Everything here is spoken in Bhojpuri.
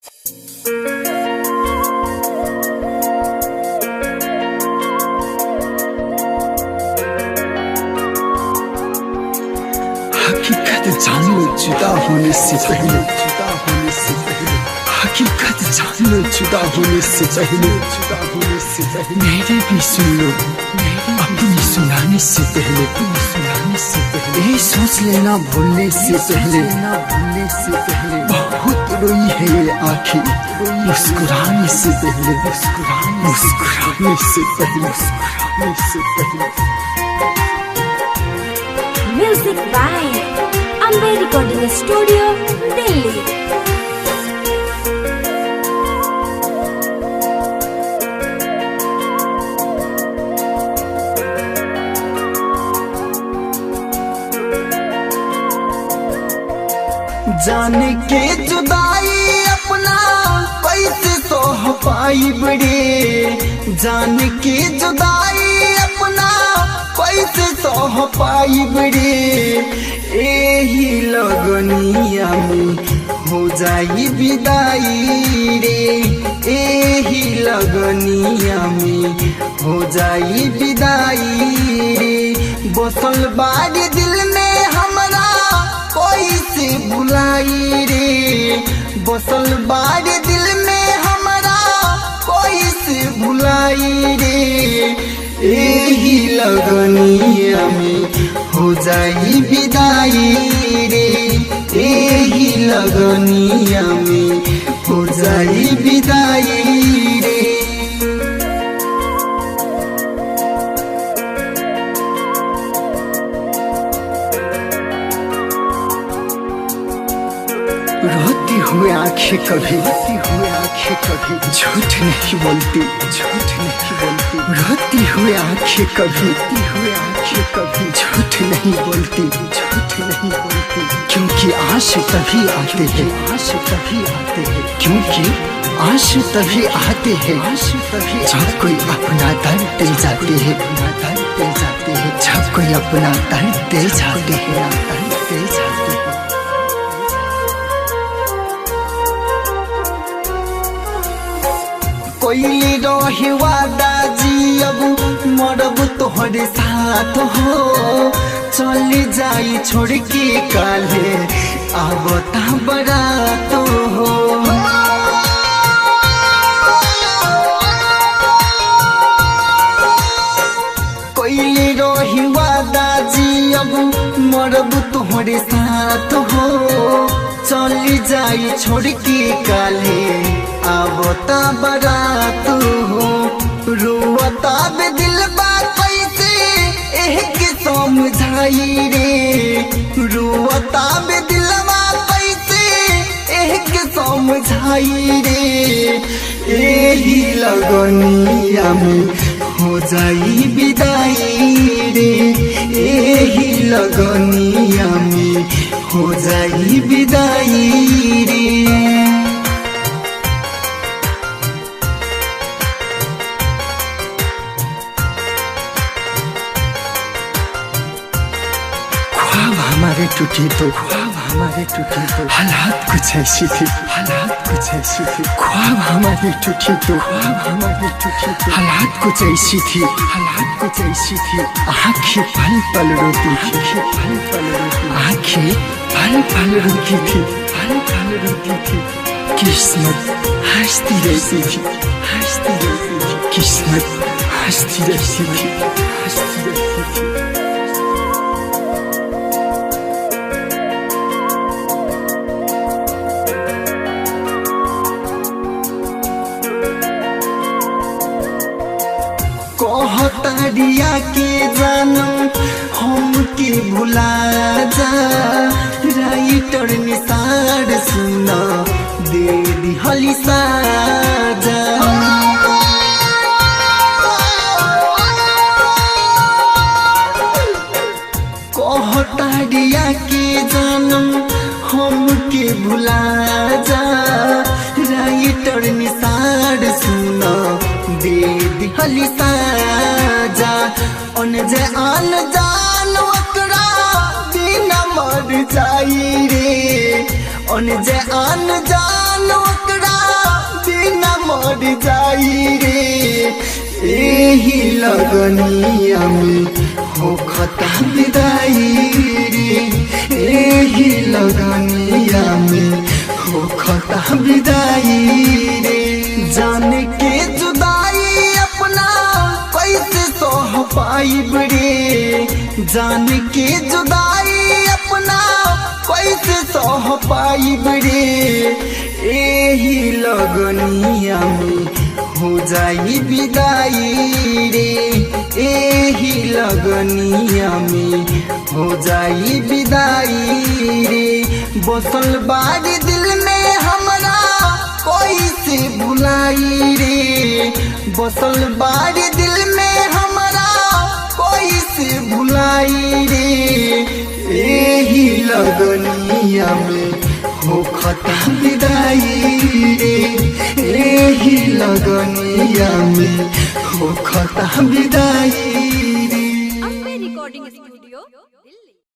हकीकत जान लो जुदा होने से पहले, हकीकत जान लो जुदा होने से पहले, मेरी भी सुन लो अपनी सुनाने से पहले, ये सोच लेना भूलने से पहले, बहुत रोई है ये आँखें मुस्कुराने से पहले, मुस्कुराने से पहले। Music by Ambe Recording Studio, Delhi. जाने के जुदाई अपना कैसे सह पाई बड़े, जाने के जुदाई अपना कैसे सह पाई बड़े, यही लगनिया में हो जाई विदाई रे, यही लगनिया में हो जाई विदाई रे। बसल बाड़ी दिल में हमरा कोई से भुलाई रे, बसल बाड़ी दिल में हमरा कोई से भुलाई रे, यही लगनिया में हो जाई विदाई रे, यही लगनिया में हो जाई विदाई रे। रोती हुए आंखें कभी झूठ नहीं बोलती, रोती हुए आंखें कभी झूठ नहीं बोलती, क्योंकि आंसू तभी आते हैं, क्योंकि आंसू तभी आते हैं जब कोई अपना दर्द दे जाते हैं, जब कोई अपना दर्द दे जाते हैं। कोई रहे वादा जी अब मरब तोहरे साथ हो, चल जाई छोड़ के काले अब बरात हो। कोई रहे वादा जी अब मरब तोहरे साथ हो, चल जाई छोड़ के काले अब बरात हो। रोता बे दिल बा कैसे एक समझाई रे, रोता बे दिल बा कैसे एक समझाई रे, यही लगनिया में हो जाई विदाई रे, यही लगनिया में हो जाई विदाई रे। हमारे टूटे तो हालात कुछ ऐसी थी, ख्वाब हमारे टूटे तो हालात कुछ ऐसी थी, आँखें पल पल रोती थी, आँखें पल पल रोती थी, किस्मत हंसती रहती थी, किस्मत हंसती रहती थी। कहतरिया के जानम हमके भुला जा, राइटर निसार सुना दे दिहली साजा। कहतरिया के जानम हमके भुला जा, राइटर निसार सुना दे दिहली साजा। अनजे आन जान ओकरा बिना मर जाई रे, अनजे आन जान ओकरा हर जाई रे। एही लगनिया में हो खता विदाई रे। एही लगनिया में हो खता विदाई रे। जाने के जुदाई अपना कैसे सह पाइब रे। जाने के जुदाई अपना कैसे सह पाइब रे। एही लगनिया में हो जाई विदाई रे। एही लगनिया में हो जाई विदाई रे। बसल बारी दिल में हमरा कैसे भुलाई रे। बसल बारी दिल में हमरा कैसे भुलाई रे। एही लगनिया में हो खता विदाई रे। एही लगनिया में हो खता विदाई रे। Ambe recording studio Delhi.